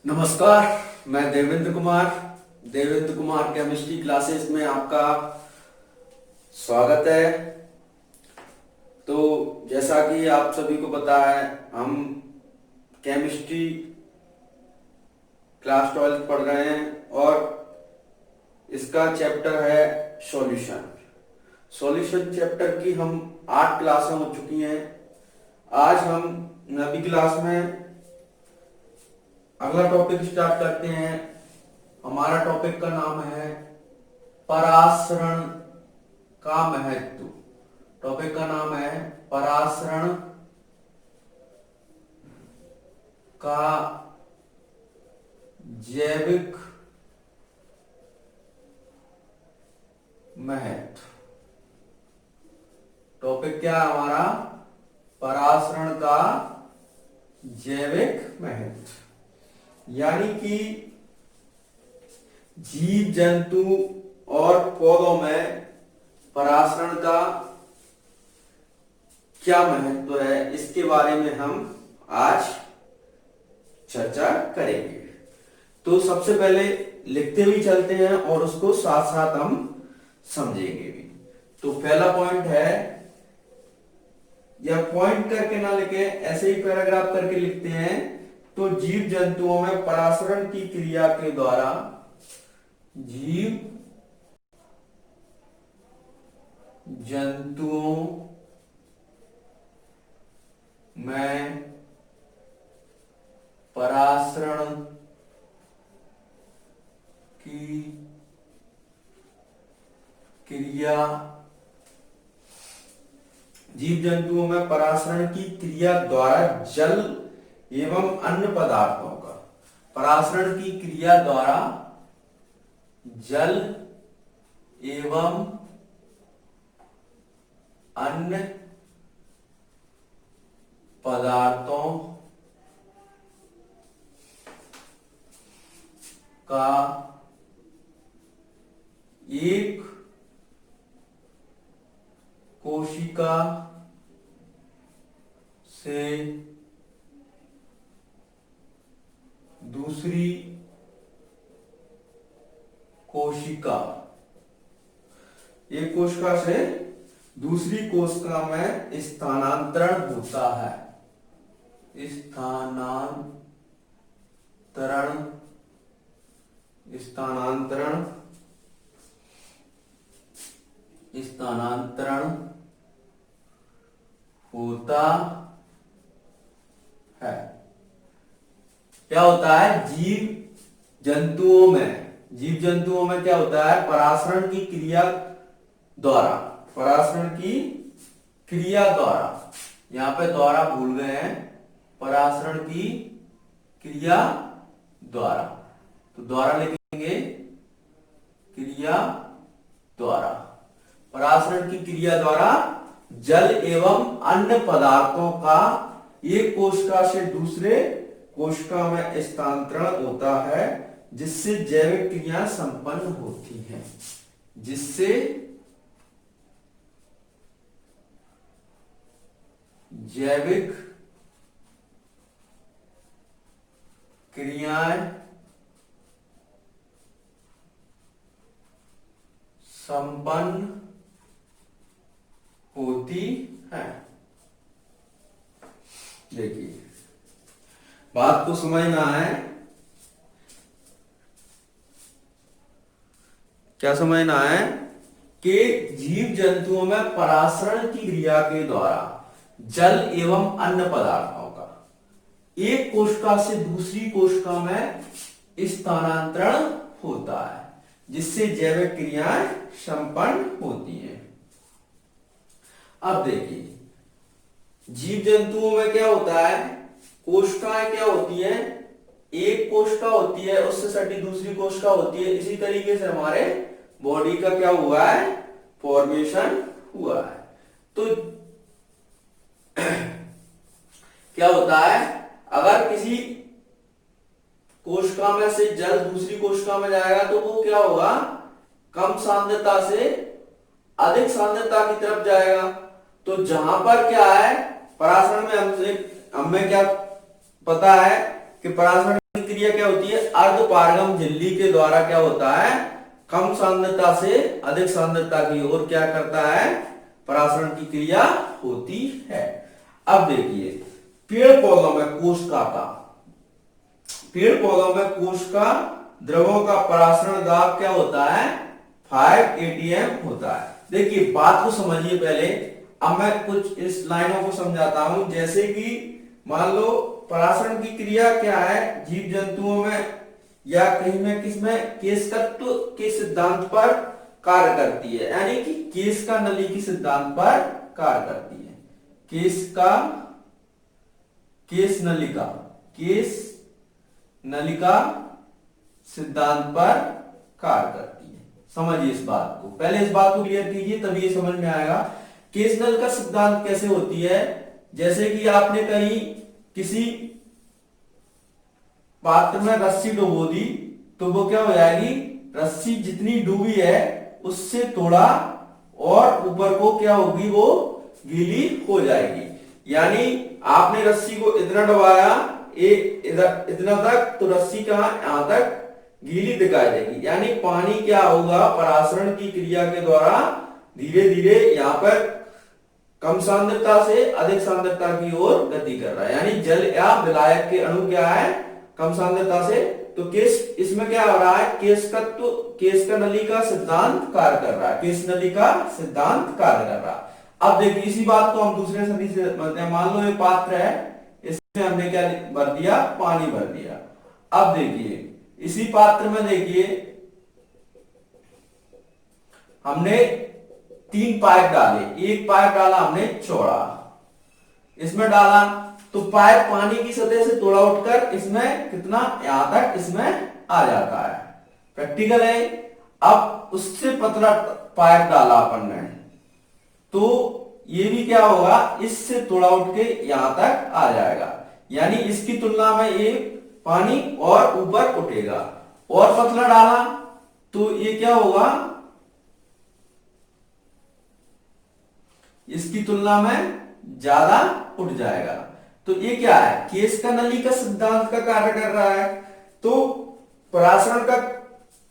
नमस्कार। मैं Devendra Kumar chemistry classes में आपका स्वागत है। तो जैसा कि आप सभी को पता है, हम केमिस्ट्री क्लास 12 पढ़ रहे हैं और इसका चैप्टर है सॉल्यूशन चैप्टर की हम 8 क्लासें हो चुकी हैं। आज हम 9वीं क्लास में अगला टॉपिक स्टार्ट करते हैं। हमारा टॉपिक का नाम है परासरण का महत्व। टॉपिक का नाम है परासरण का जैविक महत्व। टॉपिक क्या है हमारा? परासरण का जैविक महत्व। यानी कि जीव जंतु और पौधों में परासरण का क्या महत्व है, इसके बारे में हम आज चर्चा करेंगे। तो सबसे पहले लिखते हुए चलते हैं और उसको साथ साथ हम समझेंगे भी। तो पहला पॉइंट है, या पॉइंट करके ना लिखे, ऐसे ही पैराग्राफ करके लिखते हैं। तो जीव जंतुओं में परासरण की क्रिया के द्वारा जीव जंतुओं में परासरण की क्रिया जीव जंतुओं में परासरण की क्रिया द्वारा जल एवं अन्य पदार्थों का परासरण की क्रिया द्वारा जल एवं अन्य पदार्थों का एक कोशिका से दूसरी कोशिका, एक कोशिका से दूसरी कोशिका में स्थानांतरण होता है। स्थानांतरण होता है। क्या होता है? जीव जंतुओं में क्या होता है? परासरण की क्रिया द्वारा, यहां पे द्वारा भूल गए हैं, परासरण की क्रिया द्वारा, तो द्वारा लिखेंगे क्रिया द्वारा। परासरण की क्रिया द्वारा जल एवं अन्य पदार्थों का एक कोशिका से दूसरे कोशिका में स्थानांतरण होता है, जिससे जैविक क्रिया संपन्न होती है। जिससे जैविक क्रियाएं संपन्न होती है। देखिए, बात को समझना है। क्या समझना है? कि जीव जंतुओं में परासरण की क्रिया के द्वारा जल एवं अन्य पदार्थों का एक कोशिका से दूसरी कोशिका में स्थानांतरण होता है, जिससे जैविक क्रियाएं संपन्न होती हैं। अब देखिए, जीव जंतुओं में क्या होता है? कोशिकाएं क्या होती है? एक कोशिका होती है, उससे सटी दूसरी कोशिका होती है। इसी तरीके से हमारे बॉडी का क्या हुआ है? फॉर्मेशन हुआ है। तो क्या होता है? अगर किसी कोशिका में से जल दूसरी कोशिका में जाएगा तो वो क्या होगा? कम सांद्रता से अधिक सांद्रता की तरफ जाएगा। तो जहां पर क्या है, परासरण में हमें क्या पता है कि परासरण क्रिया क्या होती है, अर्ध पारगम झिल्ली के द्वारा क्या होता है, कम सांद्रता से अधिक सांद्रता की ओर क्या करता है, परासरण की क्रिया होती है। अब देखिए पेड़ पौधों में कोशिका का, पेड़ पौधों में कोशिका द्रवों का परासरण दाब क्या होता है, 5 atm होता है। देखिए बात को समझिए पहले, अब मैं कुछ इस लाइनों को समझाता हूं। जैसे कि मान लो परासरण की क्रिया क्या है, जीव जंतुओं में या कहीं में किसमें, केश तत्व के सिद्धांत पर कार्य करती है, यानी कि केश का नली के सिद्धांत पर कार्य करती है। केश नलिका सिद्धांत पर कार्य करती है। समझिए इस बात को, पहले इस बात को क्लियर कीजिए तभी ये समझ में आएगा। केश नलिका सिद्धांत कैसे होती है, जैसे कि आपने कहीं किसी पात्र में रस्सी डुबो दी तो वो क्या हो जाएगी, रस्सी जितनी डूबी है उससे थोड़ा और ऊपर को क्या होगी, वो गीली हो जाएगी। यानी आपने रस्सी को इतना डुबाया इतना तक, तो रस्सी कहां, यहां तक गीली दिखाई देगी। यानी पानी क्या होगा, परासरण की क्रिया के द्वारा धीरे धीरे यहाँ पर कम सांद्रता से अधिक सांद्रता की ओर गति कर रहा है। यानी जल या विलायक के अणु क्या है, कम सांद्रता से, तो केश इसमें क्या हो रहा है, केश का नली का सिद्धांत कार्य कर रहा है, केश नली का सिद्धांत कार्य कर रहा है। अब देखिए इसी बात को हम दूसरे सदी से समझते हैं। मान लो ये पात्र है, इसमें हमने क्या भर दिया, पानी भर दिया। अब देखिए इसी पात्र में देखिए हमने 3 पाइप डाले, एक पाइप डाला हमने चौड़ा, इसमें डाला तो पाइप पानी की सतह से थोड़ा उठकर इसमें कितना, यहां तक इसमें आ जाता है, प्रैक्टिकल है। अब उससे पतला पाइप डाला अपन ने, तो ये भी क्या होगा, इससे थोड़ा उठ के यहां तक आ जाएगा। यानी इसकी तुलना में ये पानी और ऊपर उठेगा। और पतला डाला तो ये क्या होगा, इसकी तुलना में ज्यादा उठ जाएगा। तो ये क्या है, केश का नली का सिद्धांत का कार्य कर रहा है। तो परासरण का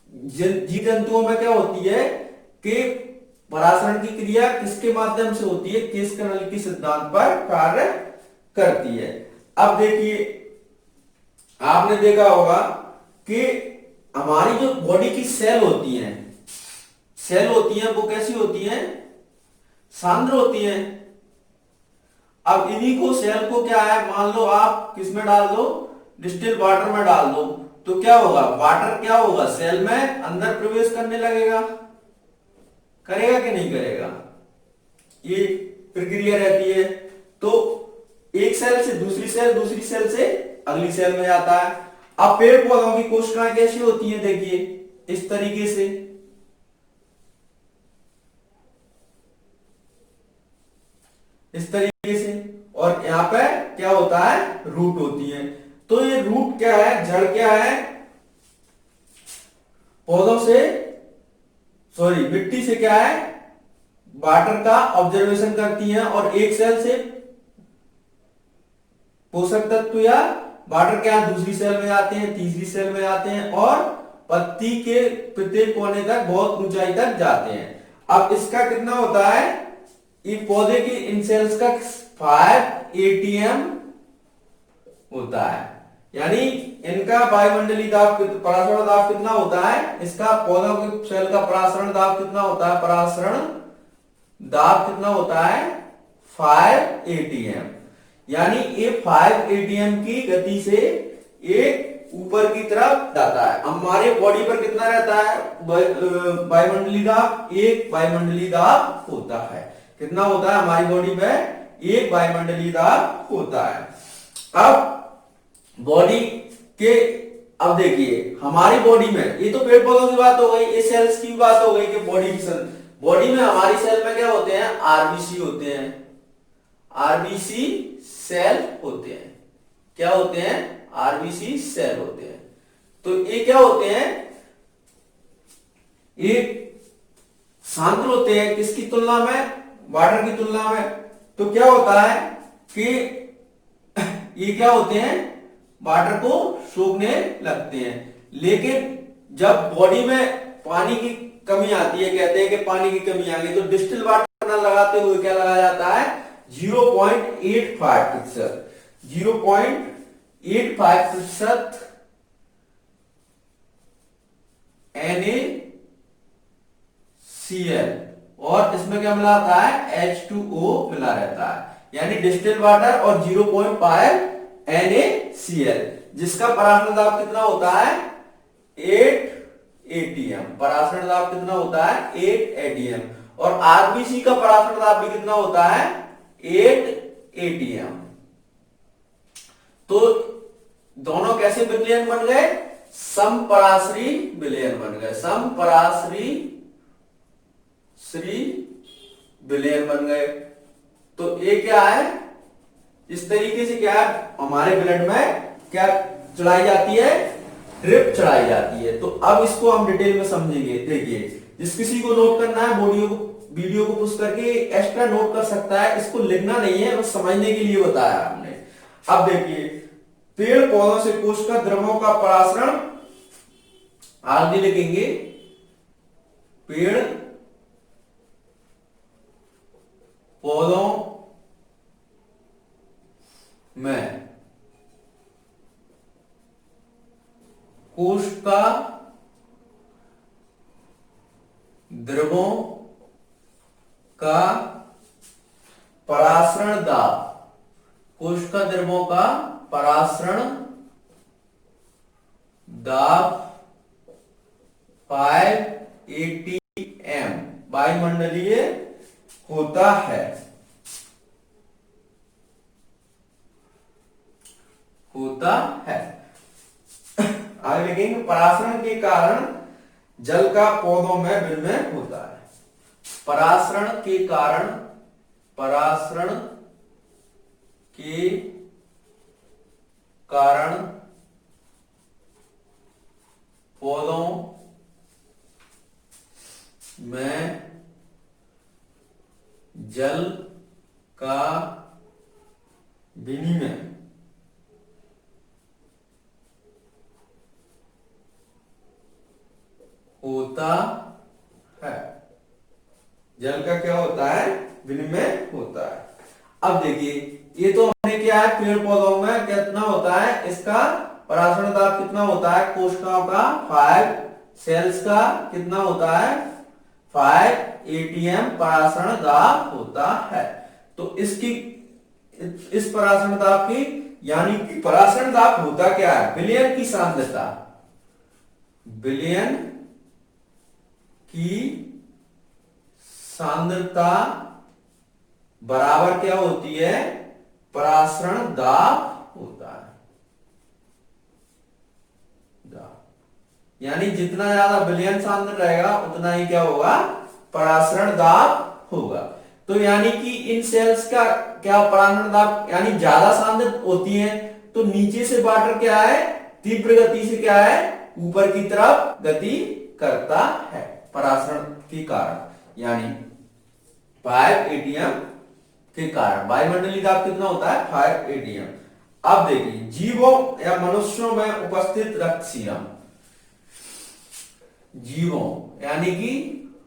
जीव जंतुओं में क्या होती है कि परासरण की क्रिया किसके माध्यम से होती है, केश का नली के सिद्धांत पर कार्य करती है। अब देखिए आपने देखा होगा कि हमारी जो बॉडी की सेल होती हैं वो कैसी होती हैं, सांद्र होती हैं। अब इन्हीं को सेल को क्या है, मान लो आप किसमें डाल दो, डिस्टिल वाटर में डाल दो, तो क्या होगा, वाटर क्या होगा, सेल में अंदर प्रवेश करने लगेगा, करेगा कि नहीं करेगा, ये प्रक्रिया रहती है। तो एक सेल से दूसरी सेल से अगली सेल में जाता है। अब पेड़ पौधों की कोशिकाएं कैसी होती हैं, देखिए इस तरीके से, इस तरीके से, और यहां पे क्या होता है, रूट होती है। तो ये रूट क्या है, जड़ क्या है, पौधों से मिट्टी से क्या है, वाटर का ऑब्जर्वेशन करती हैं, और एक सेल से पोषक तत्व या वाटर क्या दूसरी सेल में आते हैं, तीसरी सेल में आते हैं, और पत्ती के प्रत्येक कोने तक बहुत ऊंचाई तक जाते हैं। अब इसका कितना होता है, ये पौधे की इन सेल्स का 5 atm होता है। यानी इनका वायुमंडलीय दाब, परासरण दाब कितना होता है, इसका पौधों के सेल का परासरण दाब कितना होता है, परासरण दाब कितना होता है, 5 atm। यानी ये 5 atm की गति से एक ऊपर की तरफ जाता है। हमारे बॉडी पर कितना रहता है, वायुमंडलीय दाब, एक वायुमंडलीय दाब होता है। कितना होता है हमारी बॉडी में, एक वायुमंडलीय दाब होता है। अब बॉडी के, अब देखिए हमारी बॉडी में, ये तो पेड़ पौधों की बात हो गई, ये सेल्स की बात हो गई कि बॉडी में हमारी सेल में क्या होते हैं, आरबीसी होते हैं, आरबीसी सेल होते हैं। क्या होते हैं, आरबीसी सेल होते हैं। तो ये क्या होते हैं, ये सांद्र होते हैं, किसकी तुलना में, वाटर की तुलना में। तो क्या होता है कि ये क्या होते हैं, वाटर को सोखने लगते हैं। लेकिन जब बॉडी में पानी की कमी आती है, कहते हैं कि पानी की कमी आ गई, तो डिस्टिल वाटर न लगाते हुए क्या लगाया जाता है, 0.85%, 0.85% NaCl, और इसमें क्या मिला रहता है, H2O मिला रहता है, यानी डिस्टिल वाटर और 0.5 NaCl, जिसका परासरण दाब कितना होता है, 8 ATM। परासरण दाब कितना होता है, 8 ATM। और आरबीसी का परासरण दाब भी कितना होता है, 8 ATM। तो दोनों कैसे विलयन बन गए, समपराश्री विलयन बन गए, समपराश्री विलयन बन गए। तो ये क्या है, इस तरीके से क्या है, हमारे ब्लड में क्या चढ़ाई जाती है, ड्रिप चढ़ाई जाती है। तो अब इसको हम डिटेल में समझेंगे। देखिए, जिस किसी को नोट करना है वीडियो को पुश करके एक्स्ट्रा नोट कर सकता है, इसको लिखना नहीं है, बस समझने के लिए बताया हमने। अब देखिए, पेड़ पौधों से कोशिका द्रवों का परासरण, आगे लिखेंगे, पेड़ पौधों में कोशिका द्रवों का परासरण दाब, कोशिका द्रवों का परासरण दाब 5 ATM वायुमंडलीय होता है, आगे लिखेंगे, परासरण के कारण जल का पौधों में विनिमय होता है। परासरण के कारण पौधों में जल का विनिमय होता है, जल का क्या होता है, विनिमय होता है। अब देखिए, ये तो हमने क्या है, पेड़ पौधों में कितना होता है, इसका परासरण दाब कितना होता है, कोशिकाओं का 5, सेल्स का कितना होता है, 5 ATM परासरण दाब होता है। तो इस परासरण दाब की, यानी कि परासरण दाब होता क्या है, विलयन की सांद्रता, विलयन की सांद्रता बराबर क्या होती है, परासरण दाब होता है, यानी जितना ज्यादा विलयन सांद्र रहेगा उतना ही क्या होगा, परासरण दाब होगा। तो यानी कि इन सेल्स का क्या परासरण दाब, यानी ज्यादा सांद्र होती है, तो नीचे से वाटर क्या है, तीव्र गति से क्या है, ऊपर की तरफ गति करता है परासरण के कारण, यानी 5 ATM के कारण। वायुमंडलीय दाब कितना होता है, 5 ATM। अब देखिए, जीवों या मनुष्यों में उपस्थित रक्त सीरम, जीवों यानी कि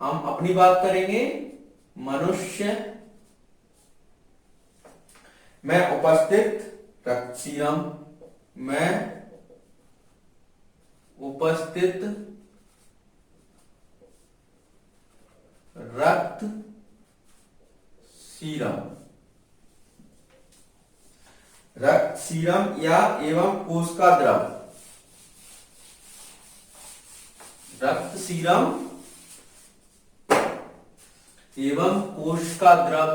हम अपनी बात करेंगे, मनुष्य में उपस्थित रक्त सीरम में उपस्थित रक्त सीरम या एवं कोशिका द्रव, रक्त सीरम एवं कोशिका द्रव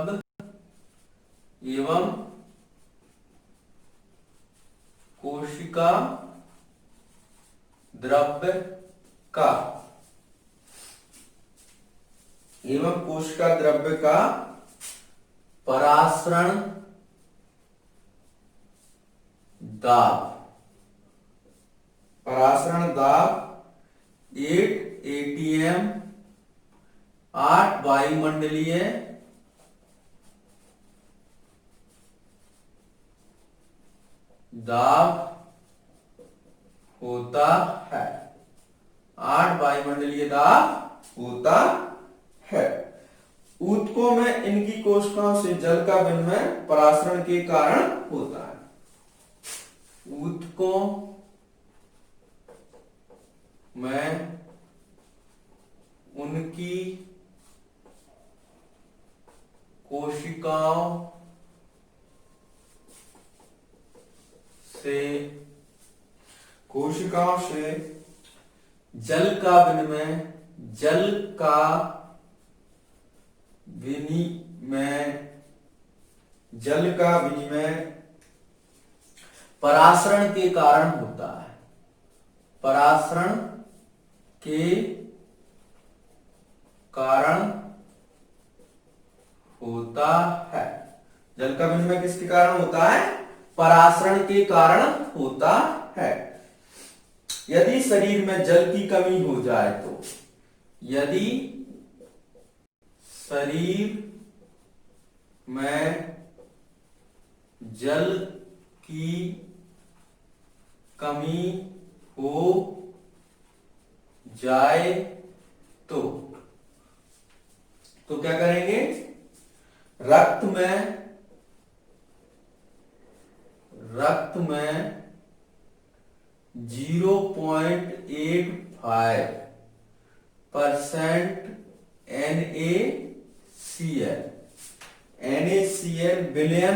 एवं कोशिका द्रव्य का परासरण दाब 8 ATM, 8 वायुमंडलीय दाब होता है, 8 वायुमंडलीय दाब होता है। ऊतकों में इनकी कोशिकाओं से जल का विनिमय परासरण के कारण होता है। ऊतकों में उनकी कोशिकाओं से जल का विनिमय परासरण के कारण होता है, परासरण के कारण होता है। जल का विनिमय किसके कारण होता है? परासरण के कारण होता है। यदि शरीर में जल की कमी हो जाए तो, यदि शरीर में जल की कमी हो जाए तो क्या करेंगे? रक्त में 0.85% NaCl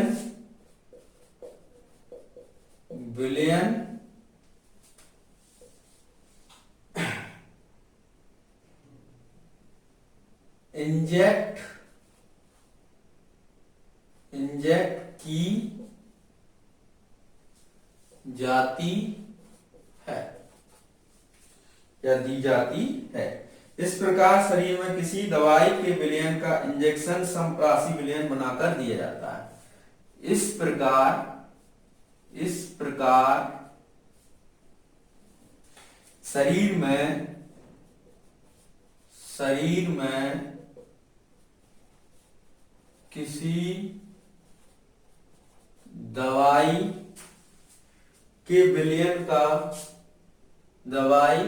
विलयन इंजेक्ट की जाती है या दी जाती है। इस प्रकार शरीर में किसी दवाई के विलयन का इंजेक्शन समप्राशी विलयन बनाकर दिया जाता है। इस प्रकार शरीर में किसी दवाई के विलयन का इंजेक्शन दवाई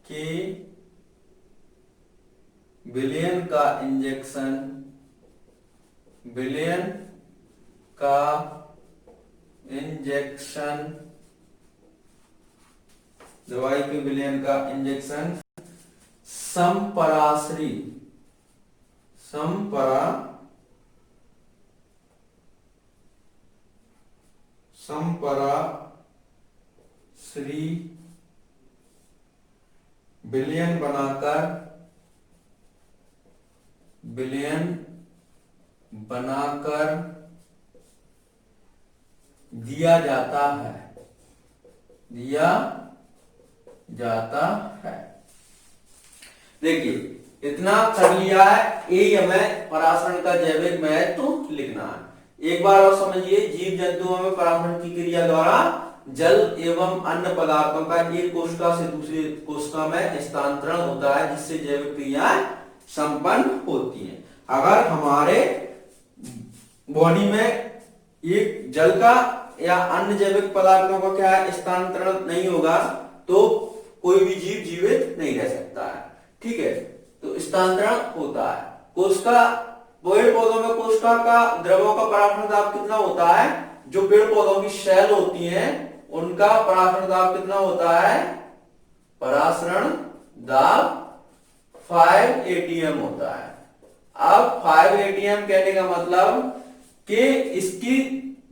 के विलयन का इंजेक्शन समपराश्री विलयन बनाकर दिया जाता है। देखिए इतना कर लिया है। ये हमें परासरण का जैविक महत्व लिखना है। एक बार और समझिए, जीव जंतुओं में परासरण की क्रिया द्वारा जल एवं अन्य पदार्थों का एक कोशिका से दूसरी कोशिका में स्थानांतरण होता है, जिससे जैविक क्रियाएं संपन्न होती हैं। अगर हमारे बॉडी में एक जल का या अन्य जैविक पदार्थों का क्या है स्थानांतरण नहीं होगा तो कोई भी जीव जीवित नहीं रह सकता है। ठीक है, तो स्थानांतरण होता है। कोशिका, पेड़ पौधों में कोशिका का द्रवों का परासरण दाब कितना होता है? जो पेड़ पौधों की शैल होती हैं उनका परासरण दाब कितना होता है? परासरण दाब 5 atm होता है। अब 5 atm कहने का मतलब कि इसकी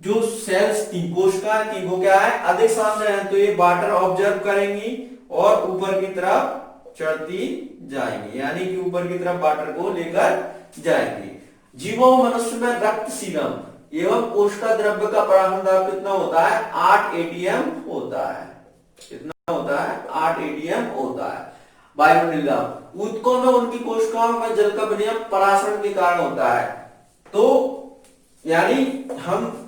जो सेल्स थी, कोशिकाएं थी, वो क्या है अधिक सामने है, तो ये वाटर ऑब्जर्व करेंगी और ऊपर की तरफ चढ़ती जाएंगी, यानी कि ऊपर की तरफ वाटर को लेकर जाएंगी। जीवों मनुष्य में रक्त सीरम एवं कोशिका द्रव्य का परासरण दाब कितना होता है? 8 atm होता है। कितना होता है? 8 atm होता है। वायुमंडलीय दाब, ऊतकों में उनकी कोशिकाओं में जल का विनिमय परासरण के कारण होता है। तो यानी हम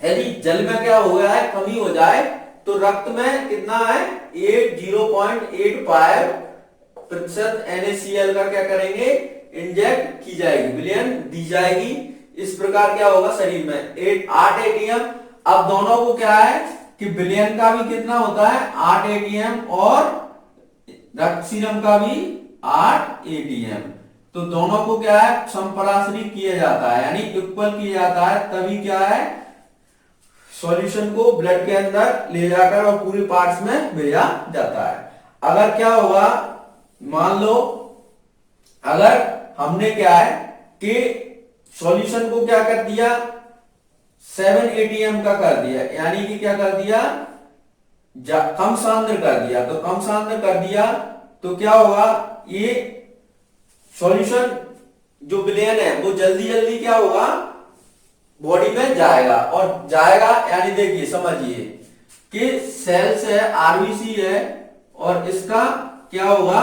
यदि जल में क्या हो गया है, कमी हो जाए, तो रक्त में कितना है 0.85% NaCl का क्या करेंगे? इंजेक्ट की जाएगी, विलयन दी जाएगी। इस प्रकार क्या होगा शरीर में 8 atm। अब दोनों को क्या है कि विलयन का भी कितना होता है 8 एटीएम और रक्त सीरम का भी 8 एटीएम। तो दोनों को क्या है संपराश्री किया जाता है यानी इक्वल किया जाता है, तभी क्या है सॉल्यूशन को ब्लड के अंदर ले जाकर और पूरे पार्ट्स में भेजा जाता है। अगर क्या होगा मान लो अगर हमने क्या है कि सॉल्यूशन को क्या कर दिया 7 एटीएम का कर दिया, यानी कि क्या कर दिया कम सांद्र कर दिया, तो कम सांद्र कर दिया तो क्या होगा ये सॉल्यूशन जो विलयन है वो जल्दी जल्दी क्या होगा बॉडी में जाएगा, और जाएगा यानी देखिए समझिए कि सेल्स है आरबीसी है और इसका क्या होगा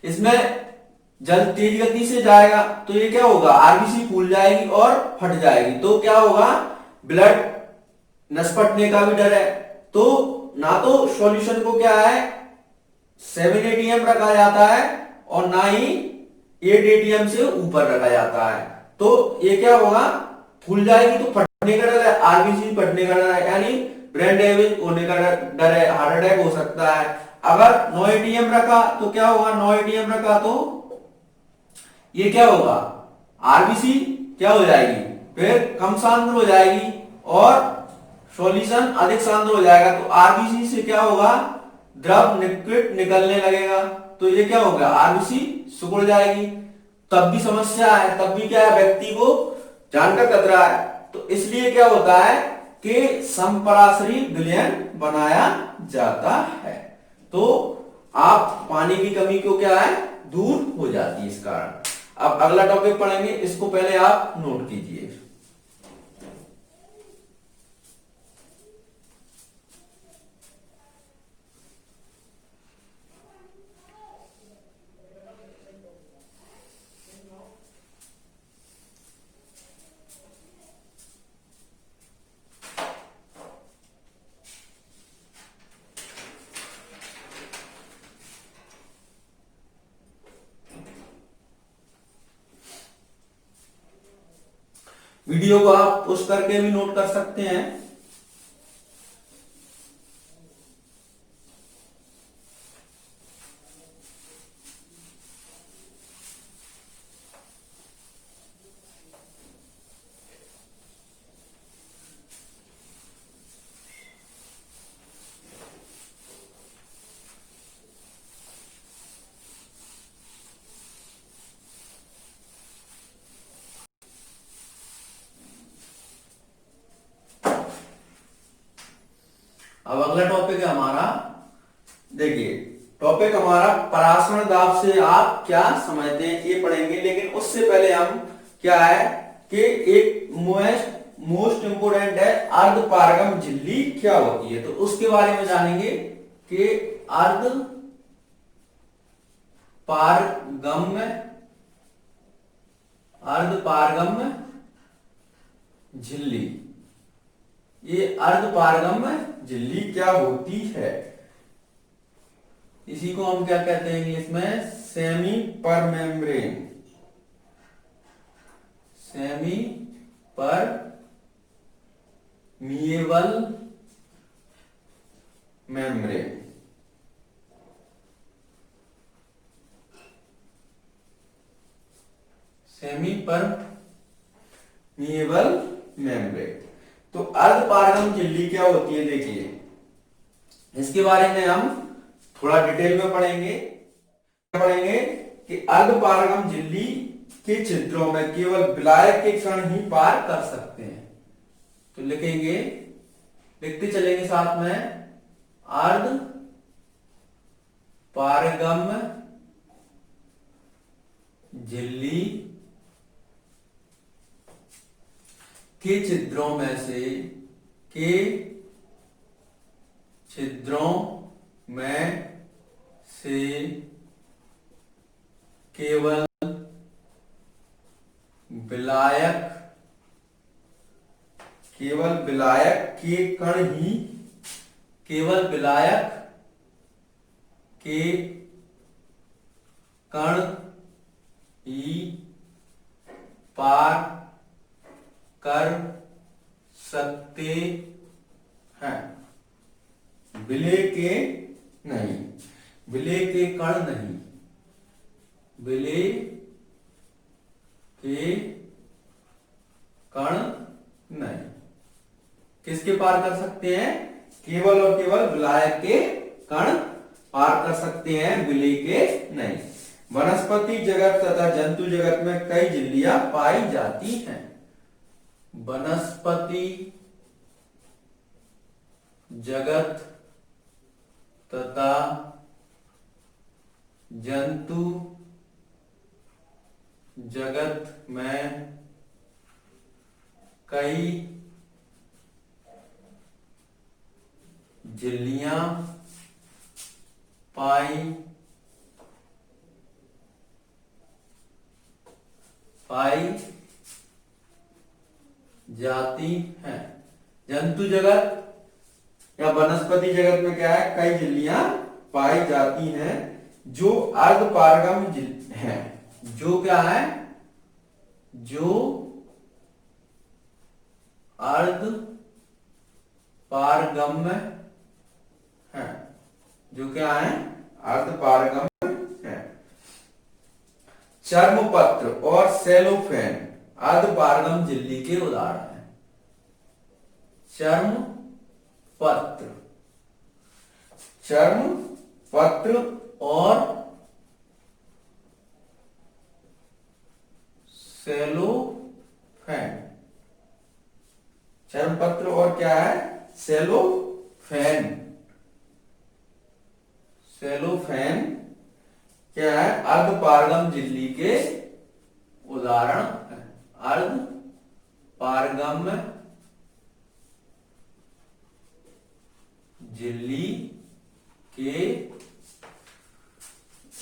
इसमें जल तेज गति से जाएगा तो ये क्या होगा आरबीसी फूल जाएगी और फट जाएगी, तो क्या होगा ब्लड नसपटने का भी डर है। तो ना तो सॉल्यूशन को क्या है 7 एटीएम रखा जाता है और ना ही 8 एटीएम से ऊपर रखा जाता है, तो ये क्या होगा फूल जाएगी तो फटने का डर है, आरबीसी फटने का डर है यानी ब्रेन डैमेज होने का डर है, हार्ट अटैक हो सकता है। अगर 9 एटीएम रखा तो क्या होगा 9 एटीएम रखा तो ये क्या होगा आरबीसी क्या हो जाएगी फिर कम सांद्र हो जाएगी और सॉल्यूशन अधिक सांद्र हो जाएगा, तो आरबीसी से क्या होगा द्रव लिक्विड निकलने लगेगा, तो ये क्या होगा आरबीसी सिकुड़ जाएगी, तब भी समस्या है, तब भी क्या है व्यक्ति को जान का खतरा है। तो इसलिए क्या होता है कि संपराश्री विलयन बनाया जाता है, तो आप पानी की कमी को क्या है दूर हो जाती है इस कारण। अब अगला टॉपिक पढ़ेंगे, इसको पहले आप नोट कीजिए। वीडियो को आप पुश करके भी नोट कर सकते हैं। अब अगला टॉपिक है हमारा, देखिए टॉपिक हमारा परासरण दाब से आप क्या समझते हैं ये पढ़ेंगे, लेकिन उससे पहले हम क्या है कि एक मोस्ट इंपोर्टेंट है अर्ध पारगम झिल्ली क्या होती है, तो उसके बारे में जानेंगे कि अर्ध पारगम्य झिल्ली, ये अर्धपारगम्य झिल्ली क्या होती है, इसी को हम क्या कहते हैं इंग्लिश में सेमी परमेम्ब्रेन मेम्ब्रेन। सेमी परमिएबल मेम्ब्रेन, तो अर्धपारगम झिल्ली क्या होती है देखिए, इसके बारे में हम थोड़ा डिटेल में पढ़ेंगे कि अर्धपारगम झिल्ली के छिद्रों में केवल विलायक के कण ही पार कर सकते हैं, तो लिखेंगे लिखते चलेंगे साथ में अर्धपारगम झिल्ली के छिद्रों में से केवल विलायक के कण ही पार कर कण नहीं, विलेय के कण नहीं। किसके पार कर सकते हैं? केवल और केवल विलायक के कण पार कर सकते हैं, विलेय के नहीं। वनस्पति जगत तथा जंतु जगत में कई झिल्लियां पाई जाती हैं। वनस्पति जगत तथा जंतु जगत में कई झिल्लियां पाई जाती हैं। जंतु जगत या वनस्पति जगत में क्या है? कई झिल्लियां पाई जाती हैं जो अर्धपारगम हैं। जो क्या है? जो अर्धपारगम्य है। जो क्या है? अर्धपारगम्य है। चर्मपत्र और सेलोफेन अर्धपारगम झिल्ली के उदाहरण हैं। चर्मपत्र और सेलोफेन। चर्मपत्र और क्या है? सेलोफेन। सेलोफेन क्या है? अर्धपारगम झिल्ली के उदाहरण है। अर्धपारगम झिल्ली के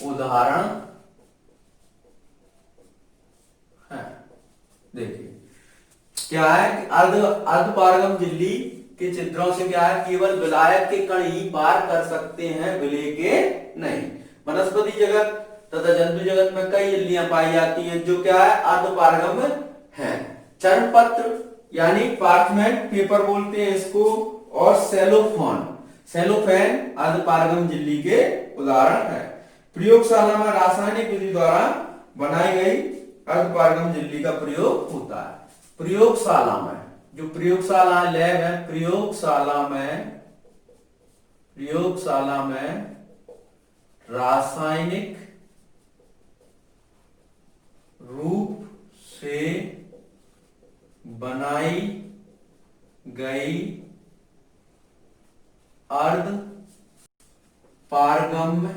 उदाहरण है। देखिए क्या है कि अर्धपारगम झिल्ली के छिद्रों से क्या है? केवल विलायक के कण ही पार कर सकते हैं, विलेय के नहीं। वनस्पति जगत तथा जंतु जगत में कई झिल्लियां पाई जाती हैं जो क्या है? अर्धपारगम हैं। चर्मपत्र यानी पार्चमेंट पेपर बोलते हैं इसको, और सेलोफेन अर्धपारगम झिल्ली के उदाहरण है। प्रयोगशाला में रासायनिक विधि द्वारा बनाई गई अर्धपारगम झिल्ली का प्रयोग होता है। प्रयोगशाला में, जो प्रयोगशाला लैब है, प्रयोगशाला में रासायनिक रूप से बनाई गई अर्धपारगम्य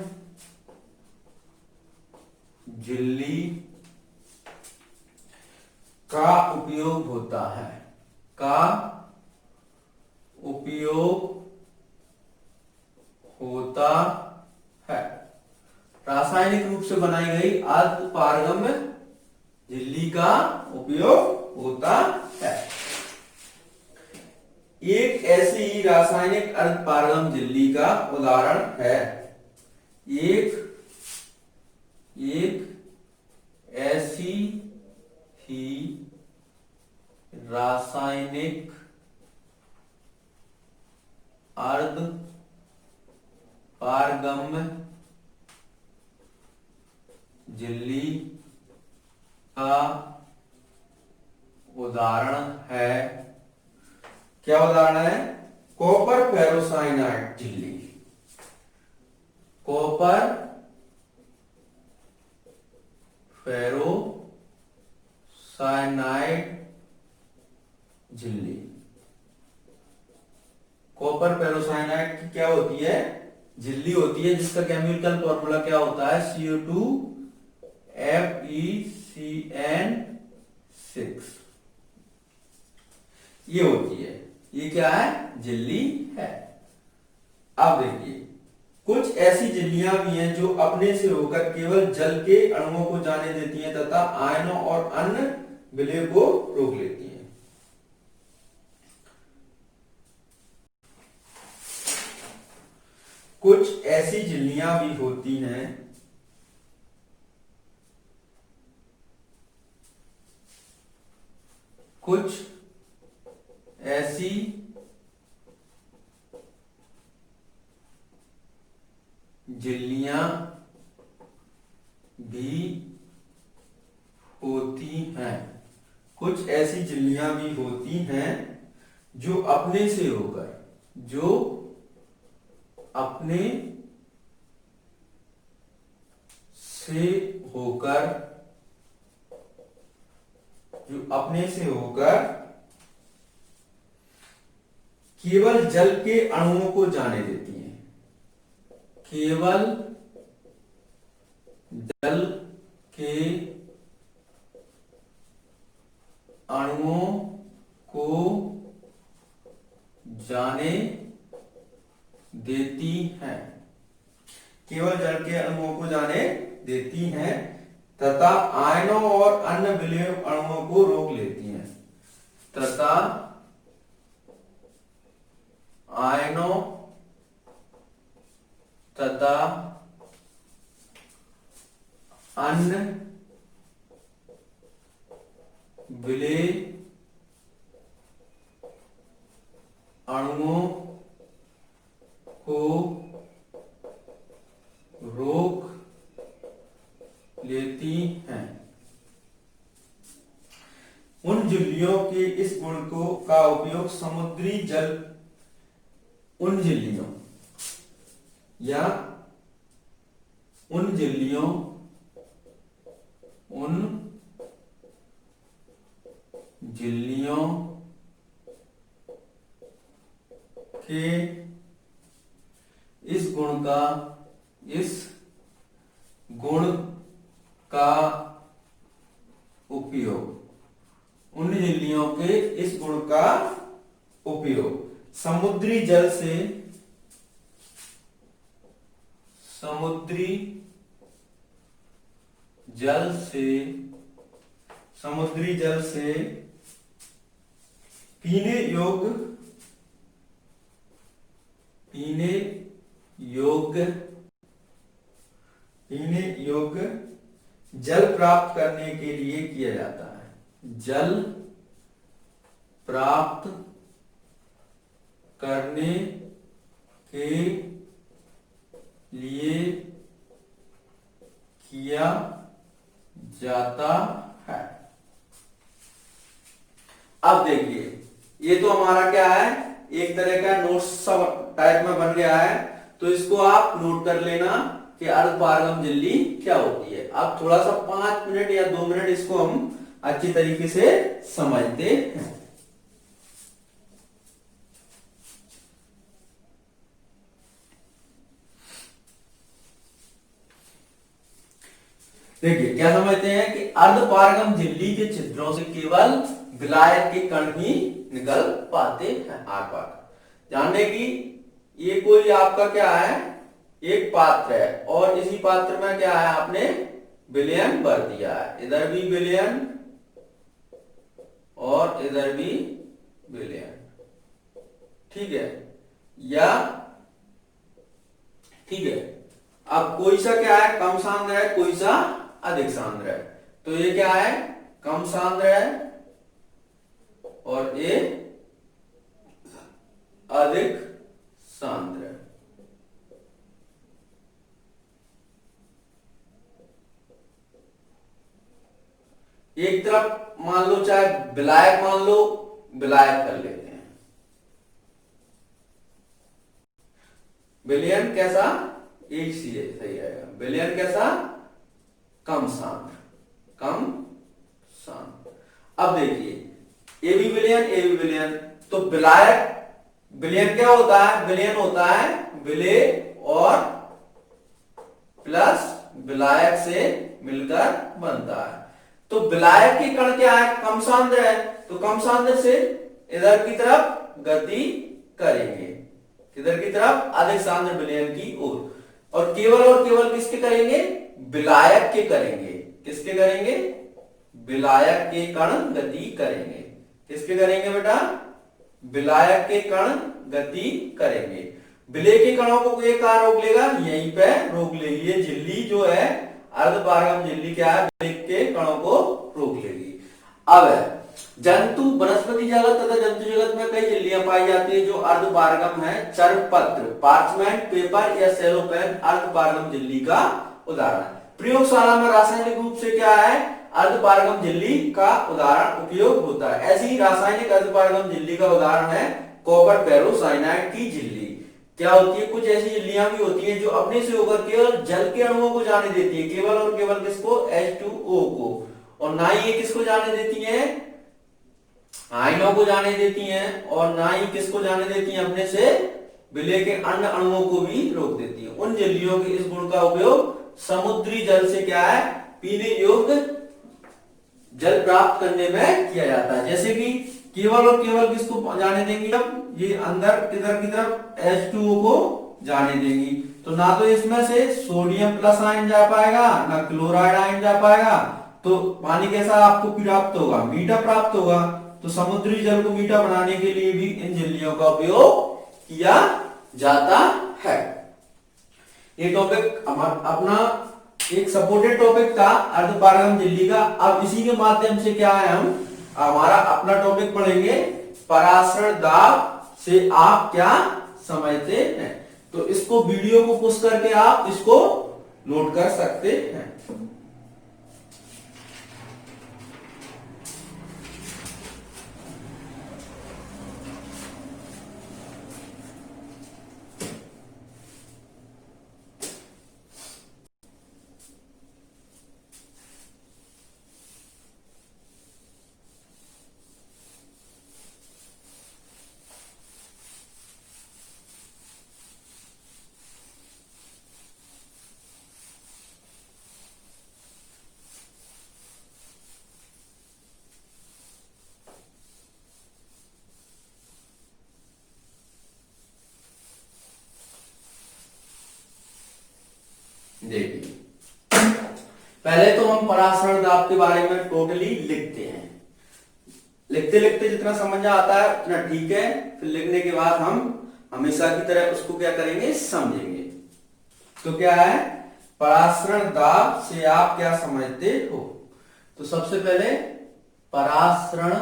झिल्ली का उपयोग होता है। रासायनिक रूप से बनाई गई अर्धपारगम्य झिल्ली का उपयोग होता है। एक ऐसी ही रासायनिक अर्धपारगम झिल्ली का उदाहरण है। एक ऐसी ही रासायनिक अर्धपारगम्य झिल्ली का उदाहरण है। क्या उदाहरण है? कॉपर फेरोसाइनाइड झिल्ली। कॉपर फेरोसाइनाइड झिल्ली। कॉपर फेरोसाइनाइड की क्या होती है? झिल्ली होती है जिसका केमिकल फॉर्मूला क्या होता है? CO2FeCN6। ये होती है। ये क्या है? झिल्ली है। अब देखिए कुछ ऐसी झिल्लियां भी हैं जो अपने से होकर केवल जल के अणुओं को जाने देती हैं तथा आयनों और अन्य विलय को रोक लेती हैं। कुछ ऐसी झिल्लियां भी होती हैं कुछ ऐसी झिल्लियां होती हैं, कुछ ऐसी झिल्लियां भी होती हैं जो अपने से होकर जो अपने से होकर केवल जल के अणुओं को जाने देती हैं, केवल जल के अणुओं को जाने देती हैं, केवल जल के अणुओं को जाने देती हैं तथा आयनों और अन्य विलयन अणुओं को रोक लेती हैं, तथा आयनों तथा अन्य विलय अणुओं को रोक लेती हैं। उन झिल्लियों के इस गुण को का उपयोग समुद्री जल उन झिल्लियों या उन झिल्लियों के इस गुण का उपयोग उन झिल्लियों के इस गुण का उपयोग समुद्री जल से पीने योग्य जल प्राप्त करने के लिए किया जाता है, जल प्राप्त करने के लिए किया जाता है। अब देखिए, ये तो हमारा क्या है, एक तरह का नोट्स सब टाइप में बन गया है, तो इसको आप नोट कर लेना कि अर्धपारगम झिल्ली क्या होती है। अब थोड़ा सा 5 मिनट या 2 मिनट इसको हम अच्छी तरीके से समझते हैं। देखिए क्या समझते हैं कि अर्धपारगम झिल्ली के छिद्रों से केवल विलायक के कण ही निकल पाते हैं आर पार। जानने की ये कोई आपका क्या है, एक पात्र है और इसी पात्र में क्या है, आपने विलयन भर दिया है, इधर भी विलयन और इधर भी विलयन, ठीक है, या ठीक है। अब कोई सा क्या है, कम सांद्र है, कोई सा अधिक सांद्र है, तो ये क्या है, कम सांद्र है और ये अधिक सांद्र है। एक तरफ मान लो, चाहे विलायक मान लो, विलायक कर लेते हैं, विलयन कैसा, एक सी है, सही रहेगा, विलयन कैसा, कम सांद्र, कम सांद्र। अब देखिए ए बी विलयन, तो विलायक विलयन क्या होता है, विलयन होता है विलेय और प्लस विलायक से मिलकर बनता है। तो विलायक के कण क्या है, कम सांद्र है, तो कम सांद्र से इधर की तरफ गति करेंगे, इधर की तरफ अधिक सांद्र विलयन की ओर, और केवल किसके करेंगे, विलायक के करेंगे, किसके करेंगे, विलायक के कण गति करेंगे, किसके करेंगे बेटा, विलायक के कण गति करेंगे। विलेय के कणों को ये कहां रोक लेगा, यहीं पे रोक लेगी, ये झिल्ली जो है अर्धपारगम झिल्ली क्या है, विलेय के कणों को रोक लेगी। अब जंतु वनस्पति जगत तथा जंतु जगत में कई झिल्लियां पाई जाती है जो अर्धपारगम है। चर्मपत्र, पार्चमेंट पेपर या सेलोपेन अर्धपारगम झिल्ली का उदाहरण है। प्रयोगशाला में रासायनिक रूप से क्या है, अर्धपारगम झिल्ली का उदाहरण उपयोग होता है। ऐसी ही रासायनिक अर्धपारगम झिल्ली का उदाहरण है कॉपर फेरोसाइनाइड की झिल्ली। क्या होती है, कुछ ऐसी झिल्लियां भी होती हैं जो अपने से होकर केवल जल के अणुओं को जाने देती है, केवल और केवल किसको, H2O को, और ना ही ये किसको जाने देती हैं, आयनों को जाने देती हैं, और ना ही किसको जाने देती हैं, अपने से विलय के अन्य अणुओं को भी रोक देती हैं। उन झिल्लियों के इस गुण का उपयोग समुद्री जल से क्या है, पीने योग्य जल प्राप्त करने में किया जाता है। जैसे कि केवल और केवल किसको जाने देंगी, अब ये अंदर किधर की तरफ H2O को जाने देंगी, तो ना तो इसमें से सोडियम प्लस आयन जा पाएगा, ना क्लोराइड आयन जा पाएगा, तो पानी कैसा आपको प्राप्त होगा, मीठा प्राप्त होगा। तो समुद्री जल को मीठा बनाने के लिए भी इन झिल्लियों का उपयोग किया जाता है। ये टॉपिक अपना एक सपोर्टेड टॉपिक था अर्धपारगम झिल्ली का। अब इसी के माध्यम से क्या है, हम हमारा अपना टॉपिक पढ़ेंगे, परासरण दाब से आप क्या समझते हैं। तो इसको वीडियो को पुश करके आप इसको नोट कर सकते हैं। देखिए, पहले तो हम परासरण दाब के बारे में टोटली लिखते हैं। लिखते लिखते जितना समझ आता है उतना ठीक है, फिर लिखने के बाद हम हमेशा की तरह उसको क्या करेंगे, समझेंगे। तो क्या है, परासरण दाब से आप क्या समझते हो। तो सबसे पहले परासरण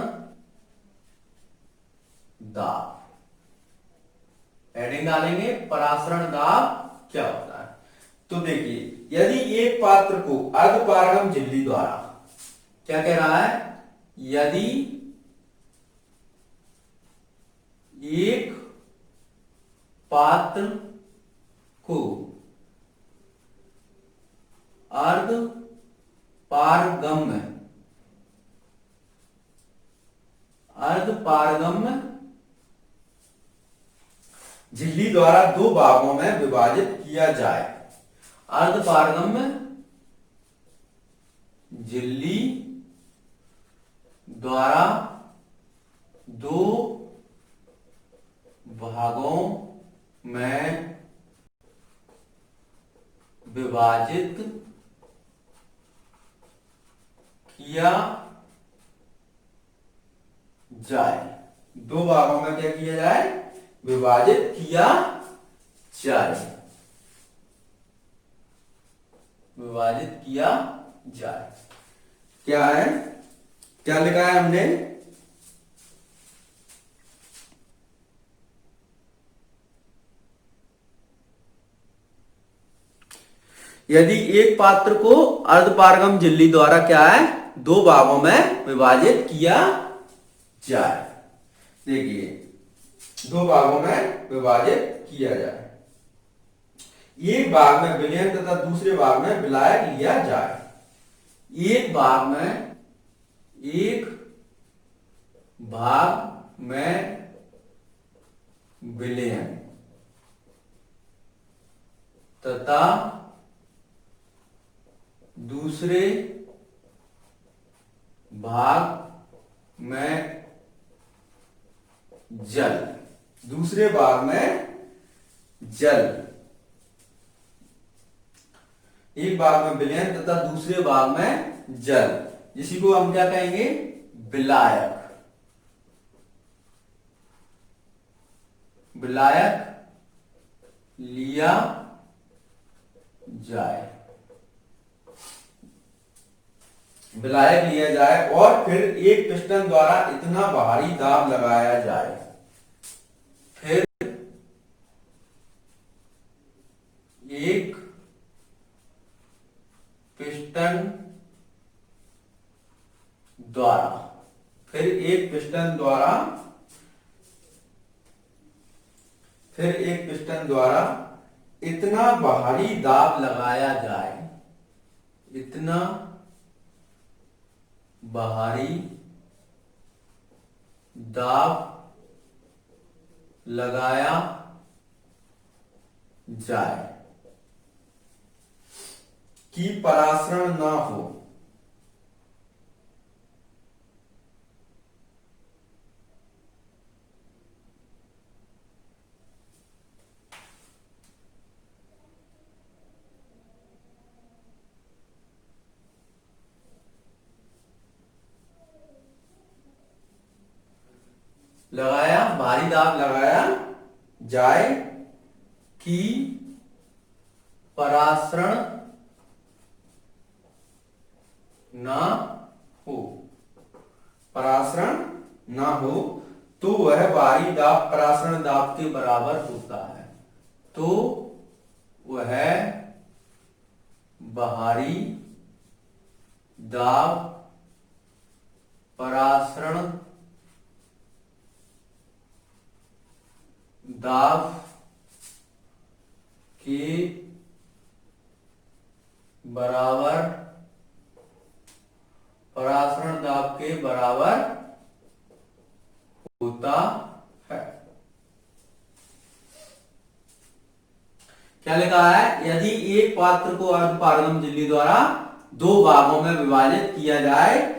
दाब हेडिंग डालेंगे, परासरण दाब क्या होता है। तो देखिए, यदि एक पात्र को अर्धपारगम झिल्ली द्वारा, क्या कह रहा है, यदि एक पात्र को अर्धपारगम झिल्ली द्वारा दो भागों में विभाजित किया जाए। अर्धपारगम झिल्ली द्वारा दो भागों में विभाजित किया जाए। दो भागों में क्या किया जाए, विभाजित किया जाए, विभाजित किया जाए। क्या है, क्या लिखा है हमने, यदि एक पात्र को अर्धपारगम झिल्ली द्वारा क्या है, दो भागों में विभाजित किया जाए। देखिए, दो भागों में विभाजित किया जाए, एक भाग में विलयन तथा दूसरे भाग में विलायक लिया जाए। एक भाग में विलयन तथा दूसरे भाग में जल, दूसरे भाग में जल, एक भाग में विलयन तथा दूसरे भाग में जल, इसी को हम क्या कहेंगे, विलायक। विलायक लिया जाए, विलायक लिया जाए, और फिर एक पिस्टन द्वारा इतना भारी दाब लगाया जाए, फिर एक पिस्टन द्वारा, फिर एक पिस्टन द्वारा इतना बाहरी दाब लगाया जाए, इतना बाहरी दाब लगाया जाए कि परासरण ना हो। भारी दाब लगाया जाए कि परासरण ना हो, परासरण ना हो, तो वह बाहरी दाब परासरण दाब के बराबर होता है। तो वह बाहरी दाब परासरण दाब के बराबर, परासरण दाब के बराबर होता है। क्या लिखा है? यदि एक पात्र को अर्धपारगम झिल्ली द्वारा दो भागों में विभाजित किया जाए,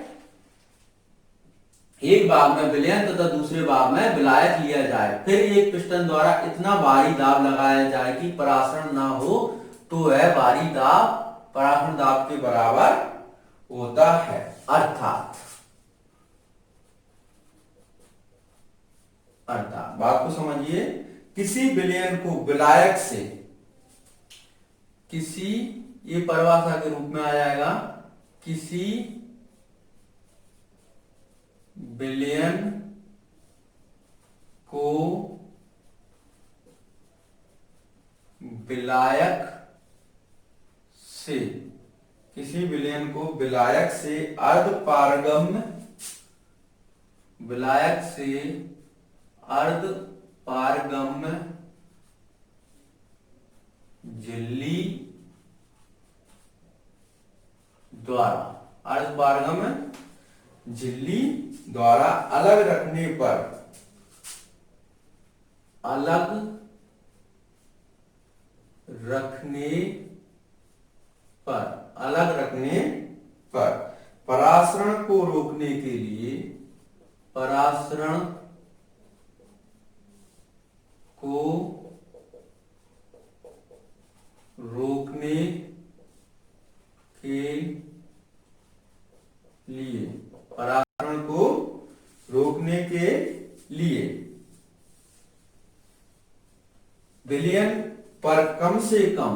एक भाग में विलयन तथा दूसरे भाग में विलायक लिया जाए, फिर एक पिस्टन द्वारा इतना भारी दाब लगाया जाए कि परासरण ना हो, तो वह भारी दाब परासरण दाब के बराबर होता है। अर्थात बात को समझिए, किसी विलयन को विलायक से, किसी, ये परिभाषा के रूप में आ जाएगा, किसी विलयन को विलायक से, किसी विलयन को विलायक से अर्धपारगम्य, विलायक से अर्धपारगम्य झिल्ली द्वारा, अर्धपारगम्य झिल्ली द्वारा अलग रखने पर, अलग रखने पर, अलग रखने पर परासरण को रोकने के लिए, परासरण को रोकने के लिए, परासरण को रोकने के लिए विलयन पर कम से कम,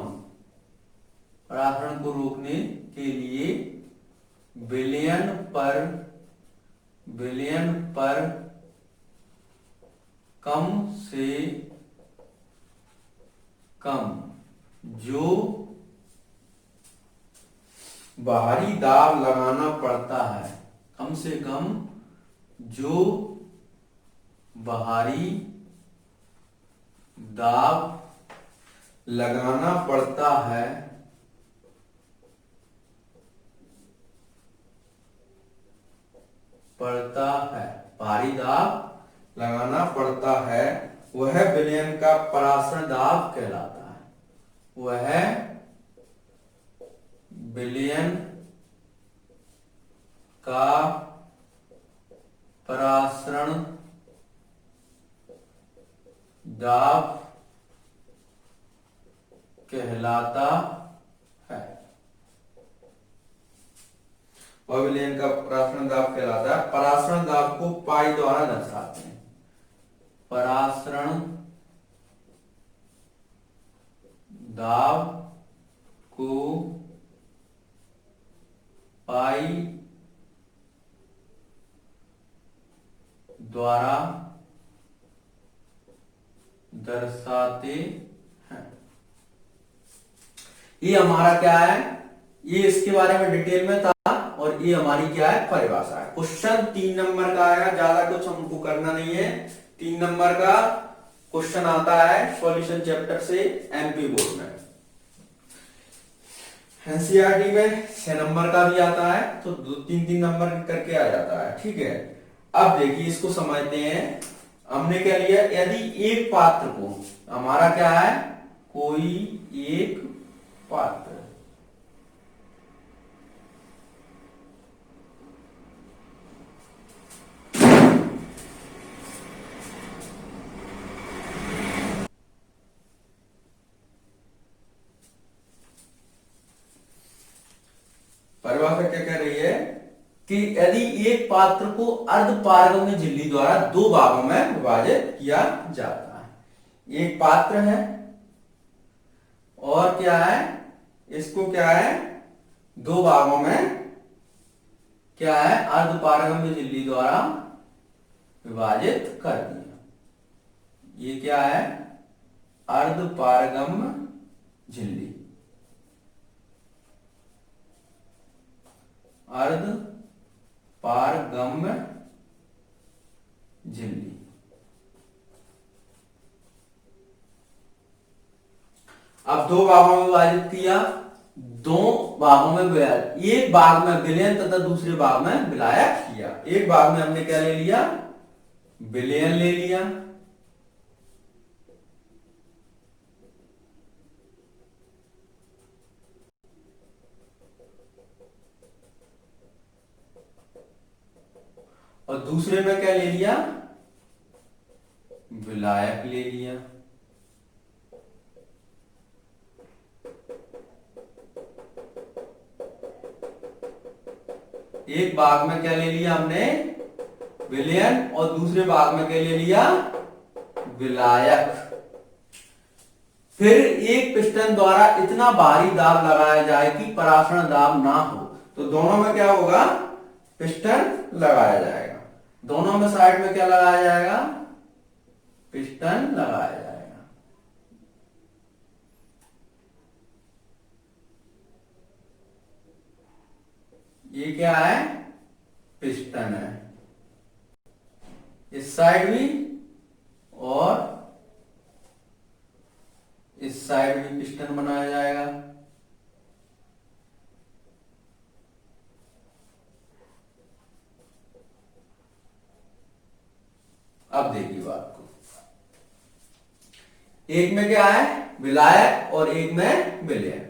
परासरण को रोकने के लिए विलयन पर कम से कम जो बाहरी दाब लगाना पड़ता है, कम से कम जो बाहरी दाब लगाना पड़ता है, भारी दाब लगाना पड़ता है, वह विलयन का परासरण दाब कहलाता है। वह विलयन का परासरण दाब कहलाता है। वह विलयन का परासरण दाब कहलाता है। परासरण दाब को पाई द्वारा दर्शाते हैं। परासरण दाब को पाई द्वारा दर्शाते हैं। ये हमारा क्या है? ये इसके बारे में डिटेल में था, और ये हमारी क्या है, परिभाषा है। क्वेश्चन 3 नंबर का आएगा, ज्यादा कुछ हमको करना नहीं है। 3 नंबर का क्वेश्चन आता है सॉल्यूशन चैप्टर से एमपी बोर्ड में। एनसीईआरटी में 6 नंबर का भी आता है, तो 2-3 नंबर करके आ जाता है, ठीक है। अब देखिए इसको समझते हैं। हमने क्या लिया, यदि एक पात्र को, हमारा क्या है, कोई एक पात्र, परिभाषा क्या कह रही है कि यदि एक पात्र को अर्धपारगम्य झिल्ली द्वारा 2 भागों में विभाजित किया जाता है। एक पात्र है और क्या है, इसको क्या है, 2 भागों में क्या है, अर्धपारगम्य झिल्ली द्वारा विभाजित कर दिया। ये क्या है, अर्धपारगम्य झिल्ली, अर्धपारगम्य झिल्ली। अब 2 भागों में विभाजित किया, 2 भागों में विभाजित, एक भाग में विलयन तथा दूसरे भाग में विलायक किया। एक भाग में हमने क्या ले लिया, विलयन ले लिया, और दूसरे में क्या ले लिया, विलायक ले लिया। एक भाग में क्या ले लिया हमने, विलयन, और दूसरे भाग में क्या ले लिया, विलायक। फिर एक पिस्टन द्वारा इतना भारी दाब लगाया जाए कि परासरण दाब ना हो, तो दोनों में क्या होगा, पिस्टन लगाया जाएगा। दोनों में साइड में क्या लगाया जाएगा, पिस्टन लगाया जाएगा। ये क्या है, पिस्टन है, इस साइड भी और इस साइड भी पिस्टन बनाया जाएगा। अब देखिए बात को, एक में क्या है, विलायक, और एक में विलयन।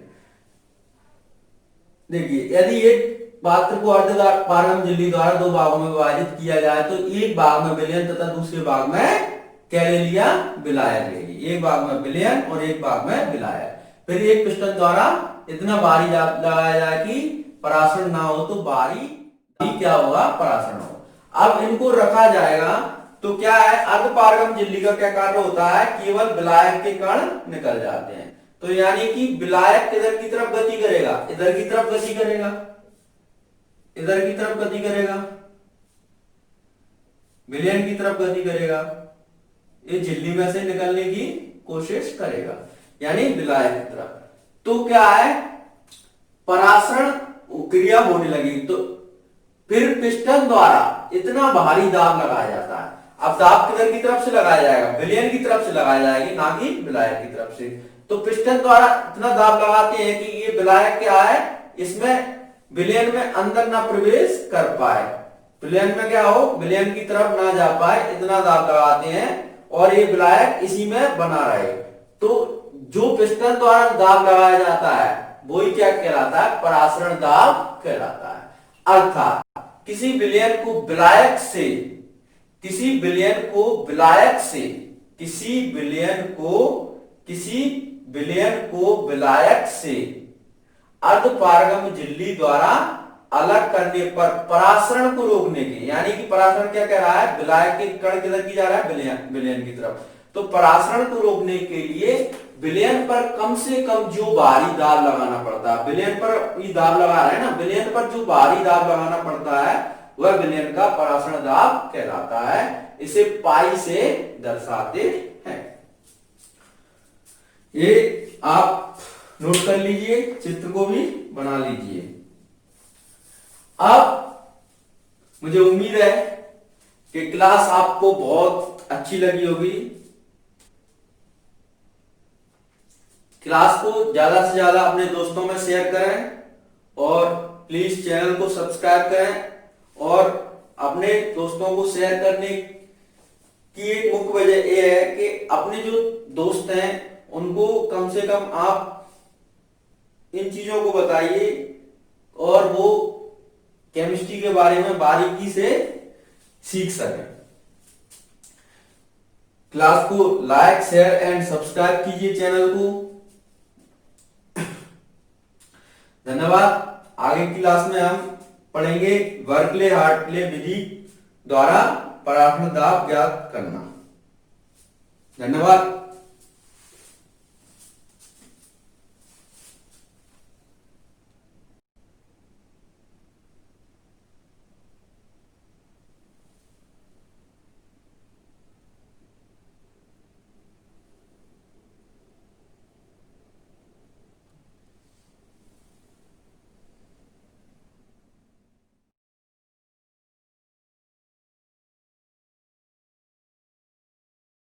देखिए यदि एक पात्र को अर्धपारगम्य झिल्ली द्वारा 2 भागों में विभाजित किया जाए, तो एक भाग में विलयन तथा दूसरे भाग में क्या ले लिया, विलायक ले लिया। एक भाग में विलयन और एक भाग में विलायक। फिर एक पिस्टन द्वारा इतना भारी लगाया जाए कि परासरण ना हो, तो भारी क्या होगा, परासरण हो। अब इनको रखा जाएगा, तो क्या है, अर्धपारगम्य झिल्ली का क्या कार्य होता है, केवल विलायक के कण निकल जाते हैं। तो यानी कि विलायक किधर की तरफ गति करेगा, इधर की तरफ गति करेगा, इधर की तरफ गति करेगा, विलयन की तरफ गति करेगा, ये झिल्ली में से निकलने की कोशिश करेगा, यानी विलायक की तरफ। तो क्या है, परासरण क्रिया होने लगी, तो फिर पिस्टन द्वारा इतना भारी दाब लगाया जाता है। अब दाब किधर की तरफ से लगाया जाएगा, विलयन की तरफ से लगाया जाएगी, ना कि विलायक की तरफ से। तो पिस्टन द्वारा इतना दाब लगाते हैं कि ये विलायक क्या है, इसमें विलयन में अंदर ना प्रवेश कर पाए, विलयन में क्या हो, विलयन की तरफ ना जा पाए, इतना दाब लगाते हैं, और ये विलायक इसी में बना रहे। तो जो पिस्टन द्वारा दाब लगाया जाता है वही क्या कहलाता है, परासरण दाब कहलाता है। अर्थात किसी विलयन को विलायक से, किसी विलयन को विलायक से, किसी विलयन को विलायक से अर्धपारगम्य झिल्ली द्वारा अलग करने पर परासरण को रोकने के, यानी कि परासरण क्या कह रहा है, विलायक के कण किधर की जा रहा है, विलयन की तरफ। तो परासरण को रोकने के लिए विलयन पर कम से कम जो भारी दाब लगाना पड़ता है, विलयन पर ये दाब लगा रहा है ना, विलयन पर जो भारी दाब लगाना पड़ता है वह विलयन का परासरण दाब कहलाता है। इसे पाई से दर्शाते हैं। ये आप नोट कर लीजिए, चित्र को भी बना लीजिए। अब मुझे उम्मीद है कि क्लास आपको बहुत अच्छी लगी होगी। क्लास को ज्यादा से ज्यादा अपने दोस्तों में शेयर करें और प्लीज चैनल को सब्सक्राइब करें। और अपने दोस्तों को शेयर करने की एक मुख्य वजह यह है कि अपने जो दोस्त हैं उनको कम से कम आप इन चीजों को बताइए और वो केमिस्ट्री के बारे में बारीकी से सीख सकें। क्लास को लाइक शेयर एंड सब्सक्राइब कीजिए चैनल को। धन्यवाद। आगे की क्लास में हम पढ़ेंगे बर्कले हार्टले विधि द्वारा परावर्तन दाब ज्ञात करना। धन्यवाद।